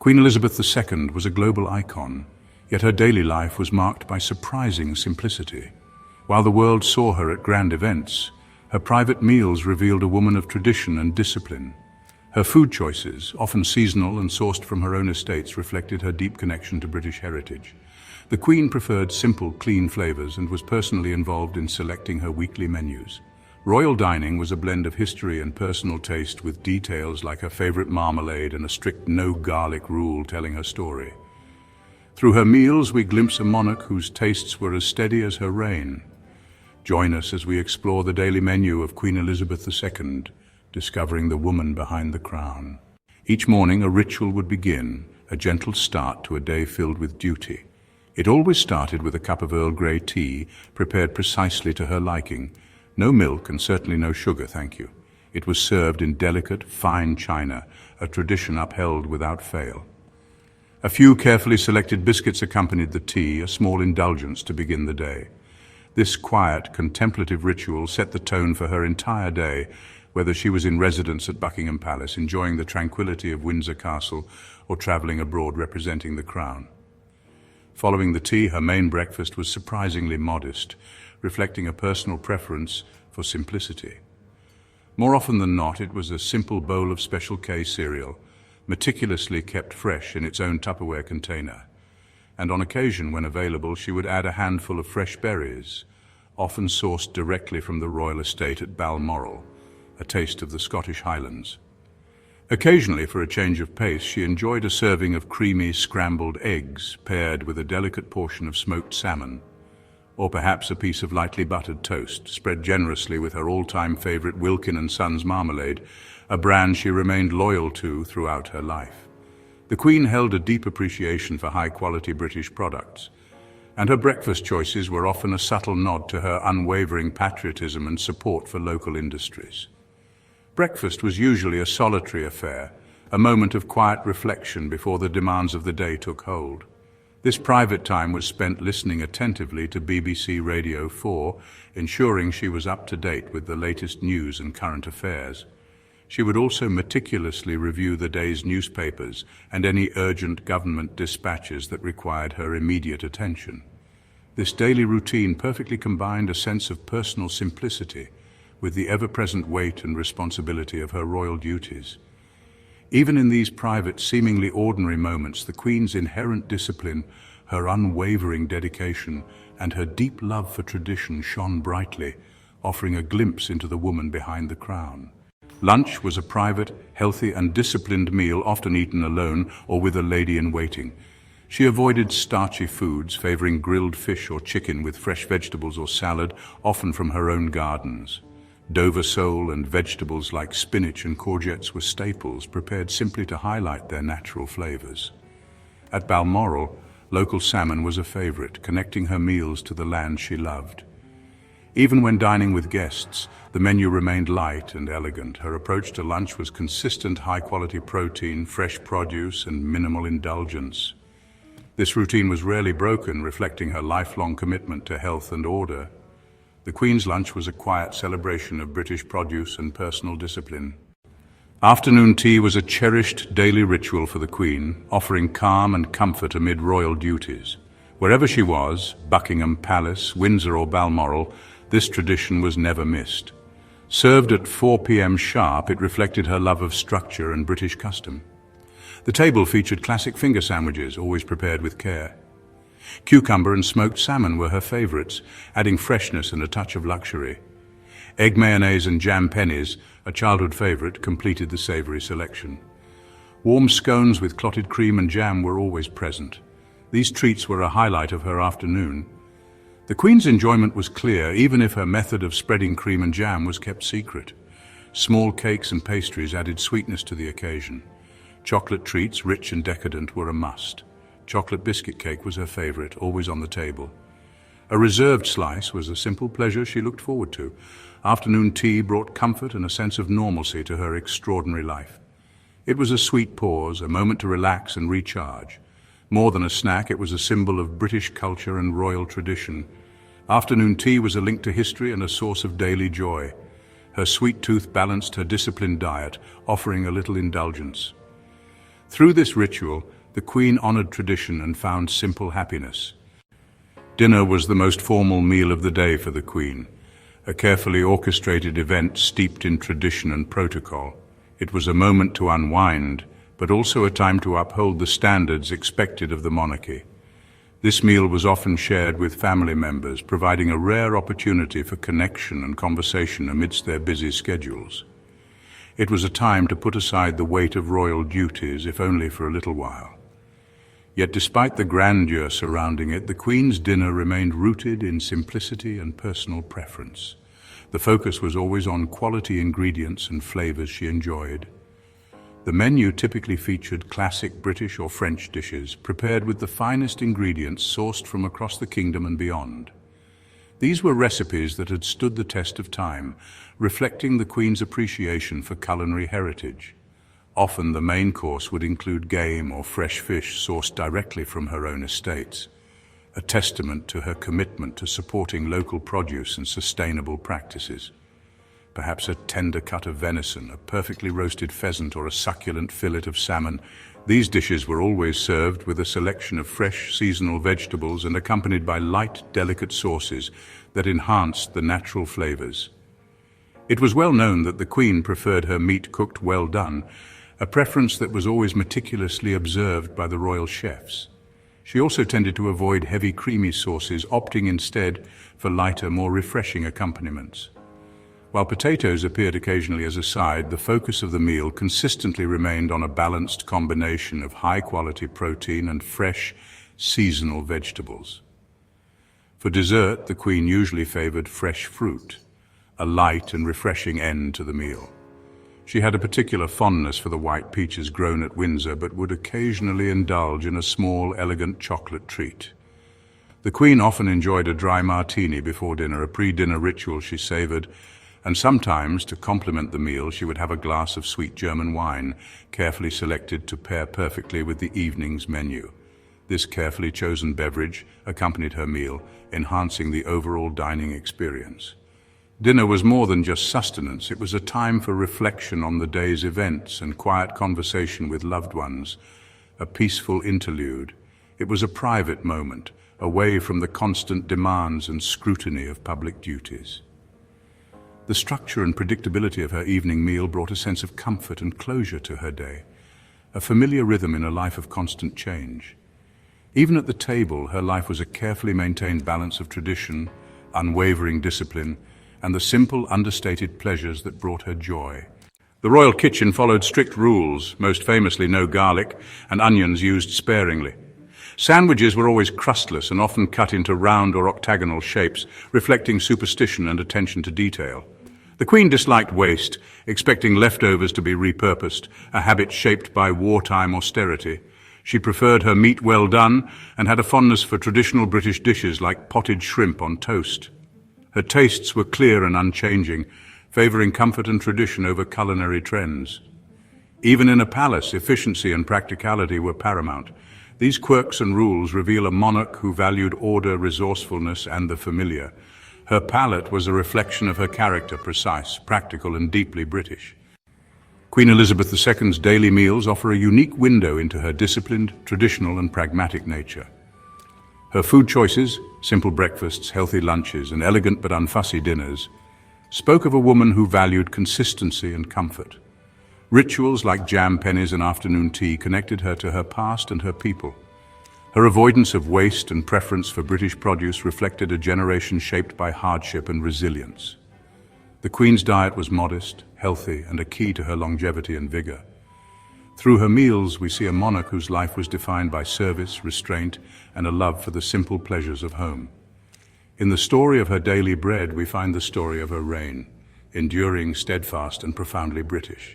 Queen Elizabeth II was a global icon, yet her daily life was marked by surprising simplicity. While the world saw her at grand events, her private meals revealed a woman of tradition and discipline. Her food choices, often seasonal and sourced from her own estates, reflected her deep connection to British heritage. The Queen preferred simple, clean flavors and was personally involved in selecting her weekly menus. Royal dining was a blend of history and personal taste, with details like her favorite marmalade and a strict no-garlic rule telling her story. Through her meals, we glimpse a monarch whose tastes were as steady as her reign. Join us as we explore the daily menu of Queen Elizabeth II, discovering the woman behind the crown. Each morning, a ritual would begin, a gentle start to a day filled with duty. It always started with a cup of Earl Grey tea, prepared precisely to her liking. No milk and certainly no sugar, thank you. It was served in delicate, fine china, a tradition upheld without fail. A few carefully selected biscuits accompanied the tea, a small indulgence to begin the day. This quiet, contemplative ritual set the tone for her entire day, whether she was in residence at Buckingham Palace, enjoying the tranquility of Windsor Castle, or travelling abroad representing the crown. Following the tea, her main breakfast was surprisingly modest, reflecting a personal preference for simplicity. More often than not, it was a simple bowl of Special K cereal, meticulously kept fresh in its own Tupperware container. And on occasion, when available, she would add a handful of fresh berries, often sourced directly from the royal estate at Balmoral, a taste of the Scottish Highlands. Occasionally, for a change of pace, she enjoyed a serving of creamy scrambled eggs paired with a delicate portion of smoked salmon, or perhaps a piece of lightly buttered toast, spread generously with her all-time favorite Wilkin & Sons marmalade, a brand she remained loyal to throughout her life. The Queen held a deep appreciation for high-quality British products, and her breakfast choices were often a subtle nod to her unwavering patriotism and support for local industries. Breakfast was usually a solitary affair, a moment of quiet reflection before the demands of the day took hold. This private time was spent listening attentively to BBC Radio 4, ensuring she was up to date with the latest news and current affairs. She would also meticulously review the day's newspapers and any urgent government dispatches that required her immediate attention. This daily routine perfectly combined a sense of personal simplicity with the ever-present weight and responsibility of her royal duties. Even in these private, seemingly ordinary moments, the Queen's inherent discipline, her unwavering dedication, and her deep love for tradition shone brightly, offering a glimpse into the woman behind the crown. Lunch was a private, healthy, and disciplined meal, often eaten alone or with a lady-in-waiting. She avoided starchy foods, favoring grilled fish or chicken with fresh vegetables or salad, often from her own gardens. Dover sole and vegetables like spinach and courgettes were staples, prepared simply to highlight their natural flavors. At Balmoral, local salmon was a favorite, connecting her meals to the land she loved. Even when dining with guests, the menu remained light and elegant. Her approach to lunch was consistent, high-quality protein, fresh produce, and minimal indulgence. This routine was rarely broken, reflecting her lifelong commitment to health and order. The Queen's lunch was a quiet celebration of British produce and personal discipline. Afternoon tea was a cherished daily ritual for the Queen, offering calm and comfort amid royal duties. Wherever she was, Buckingham Palace, Windsor or Balmoral, this tradition was never missed. Served at 4 p.m. sharp, it reflected her love of structure and British custom. The table featured classic finger sandwiches, always prepared with care. Cucumber and smoked salmon were her favorites, adding freshness and a touch of luxury. Egg mayonnaise and jam pennies, a childhood favorite, completed the savory selection. Warm scones with clotted cream and jam were always present. These treats were a highlight of her afternoon. The Queen's enjoyment was clear, even if her method of spreading cream and jam was kept secret. Small cakes and pastries added sweetness to the occasion. Chocolate treats, rich and decadent, were a must. Chocolate biscuit cake was her favorite, always on the table. A reserved slice was a simple pleasure she looked forward to. Afternoon tea brought comfort and a sense of normalcy to her extraordinary life. It was a sweet pause, a moment to relax and recharge. More than a snack, it was a symbol of British culture and royal tradition. Afternoon tea was a link to history and a source of daily joy. Her sweet tooth balanced her disciplined diet, offering a little indulgence. Through this ritual, the Queen honored tradition and found simple happiness. Dinner was the most formal meal of the day for the Queen, a carefully orchestrated event steeped in tradition and protocol. It was a moment to unwind, but also a time to uphold the standards expected of the monarchy. This meal was often shared with family members, providing a rare opportunity for connection and conversation amidst their busy schedules. It was a time to put aside the weight of royal duties, if only for a little while. Yet despite the grandeur surrounding it, the Queen's dinner remained rooted in simplicity and personal preference. The focus was always on quality ingredients and flavors she enjoyed. The menu typically featured classic British or French dishes, prepared with the finest ingredients sourced from across the kingdom and beyond. These were recipes that had stood the test of time, reflecting the Queen's appreciation for culinary heritage. Often the main course would include game or fresh fish sourced directly from her own estates, a testament to her commitment to supporting local produce and sustainable practices. Perhaps a tender cut of venison, a perfectly roasted pheasant, or a succulent fillet of salmon. These dishes were always served with a selection of fresh, seasonal vegetables and accompanied by light, delicate sauces that enhanced the natural flavors. It was well known that the Queen preferred her meat cooked well done, a preference that was always meticulously observed by the royal chefs. She also tended to avoid heavy, creamy sauces, opting instead for lighter, more refreshing accompaniments. While potatoes appeared occasionally as a side, the focus of the meal consistently remained on a balanced combination of high-quality protein and fresh, seasonal vegetables. For dessert, the Queen usually favored fresh fruit, a light and refreshing end to the meal. She had a particular fondness for the white peaches grown at Windsor, but would occasionally indulge in a small, elegant chocolate treat. The Queen often enjoyed a dry martini before dinner, a pre-dinner ritual she savored, and sometimes, to complement the meal, she would have a glass of sweet German wine, carefully selected to pair perfectly with the evening's menu. This carefully chosen beverage accompanied her meal, enhancing the overall dining experience. Dinner was more than just sustenance. It was a time for reflection on the day's events and quiet conversation with loved ones, a peaceful interlude. It was a private moment, away from the constant demands and scrutiny of public duties. The structure and predictability of her evening meal brought a sense of comfort and closure to her day, a familiar rhythm in a life of constant change. Even at the table, her life was a carefully maintained balance of tradition, unwavering discipline, and the simple, understated pleasures that brought her joy. The royal kitchen followed strict rules, most famously no garlic, and onions used sparingly. Sandwiches were always crustless and often cut into round or octagonal shapes, reflecting superstition and attention to detail. The Queen disliked waste, expecting leftovers to be repurposed, a habit shaped by wartime austerity. She preferred her meat well done and had a fondness for traditional British dishes like potted shrimp on toast. Her tastes were clear and unchanging, favoring comfort and tradition over culinary trends. Even in a palace, efficiency and practicality were paramount. These quirks and rules reveal a monarch who valued order, resourcefulness, and the familiar. Her palate was a reflection of her character, precise, practical, and deeply British. Queen Elizabeth II's daily meals offer a unique window into her disciplined, traditional, and pragmatic nature. Her food choices, simple breakfasts, healthy lunches, and elegant but unfussy dinners, spoke of a woman who valued consistency and comfort. Rituals like jam pennies and afternoon tea connected her to her past and her people. Her avoidance of waste and preference for British produce reflected a generation shaped by hardship and resilience. The Queen's diet was modest, healthy, and a key to her longevity and vigor. Through her meals, we see a monarch whose life was defined by service, restraint, and a love for the simple pleasures of home. In the story of her daily bread, we find the story of her reign, enduring, steadfast, and profoundly British.